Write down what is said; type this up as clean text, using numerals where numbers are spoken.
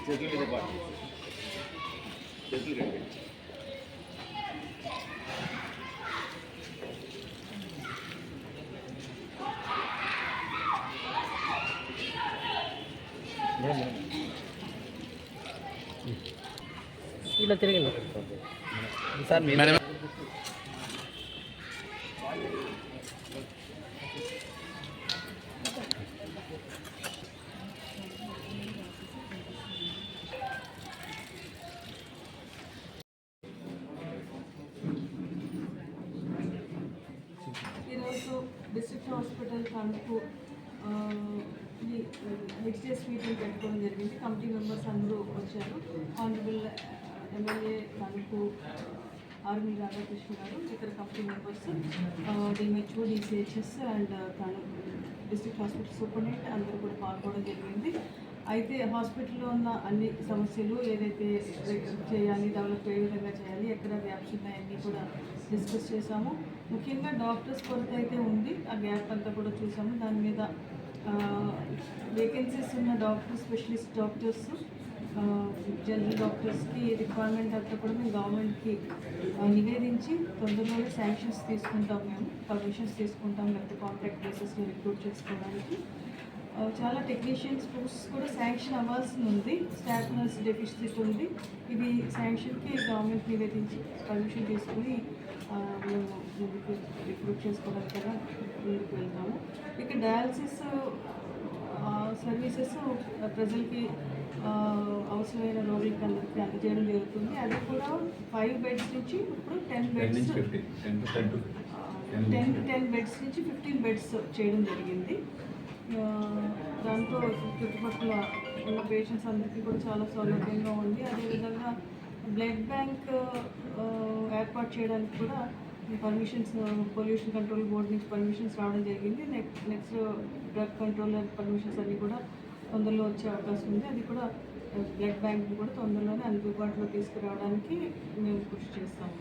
చేతులు మీద చేతులు కట్టి ఇలా తిరిగింది సార్ మేడం. ఈరోజు district hospital Tanuku HDS meeting పెట్టుకోవడం జరిగింది. కమిటీ మెంబర్స్ అందరూ వచ్చారు. Honourable MLA Tanuku army Radhakrishna గారు, ఇతర committee members, DMHO, DCHS and Tanuku district hospital superintendent అందరూ కూడా పాల్గొనడం జరిగింది. అయితే హాస్పిటల్లో ఉన్న అన్ని సమస్యలు ఏదైతే చేయాలి, డెవలప్ ఏ విధంగా చేయాలి, ఎక్కడ గ్యాప్స్ ఉన్నాయన్నీ కూడా డిస్కస్ చేశాము. ముఖ్యంగా డాక్టర్స్ కొరత అయితే ఉంది, ఆ గ్యాప్ అంతా కూడా చూసాము. దాని మీద వేకెన్సీస్ ఉన్న డాక్టర్స్, స్పెషలిస్ట్ డాక్టర్స్, జనరల్ డాక్టర్స్కి రిక్వైర్మెంట్ అంతా కూడా మేము గవర్నమెంట్కి నివేదించి తొందరలోనే శాంక్షన్స్ తీసుకుంటాం. మేము పర్మిషన్స్ తీసుకుంటాం, లేకపోతే కాంట్రాక్ట్ బేసిస్లో రిక్రూట్ చేసుకోవడానికి. చాలా టెక్నీషియన్స్ పోస్ట్స్ కూడా శాంక్షన్ అవ్వాల్సి ఉంది. స్టాఫ్ నర్స్ డెఫిసిట్ ఉంది. ఇది శాంక్షన్కి గవర్నమెంట్ నివేదించి పర్మిషన్ తీసుకుని మేము ముందుకు రిక్రూట్ చేసుకోవడానికి కూడా ముందుకు వెళ్తాము. ఇక డయాలసిస్ సర్వీసెస్ ప్రజలకి అవసరమైన రోగులకి అందరికీ అందజేయడం జరుగుతుంది. అది కూడా 5 బెడ్స్ నుంచి ఇప్పుడు 10 బెడ్స్ 10 బెడ్స్ నుంచి 15 బెడ్స్ చేయడం జరిగింది. దాంతో చుట్టుపక్కల ఉన్న పేషెంట్స్ అందరికీ కూడా చాలా సౌలభ్యంగా ఉంది. అదేవిధంగా బ్లడ్ బ్యాంక్ ఏర్పాటు చేయడానికి కూడా పర్మిషన్స్ పొల్యూషన్ కంట్రోల్ బోర్డు నుంచి పర్మిషన్స్ రావడం జరిగింది. నెక్స్ట్ డ్రగ్ కంట్రోలర్ పర్మిషన్స్ అన్నీ కూడా తొందరలో వచ్చే అవకాశం ఉంది. అది కూడా బ్లడ్ బ్యాంక్ని కూడా తొందరలోనే అందుబాటులో తీసుకురావడానికి మేము కృషి చేస్తాము.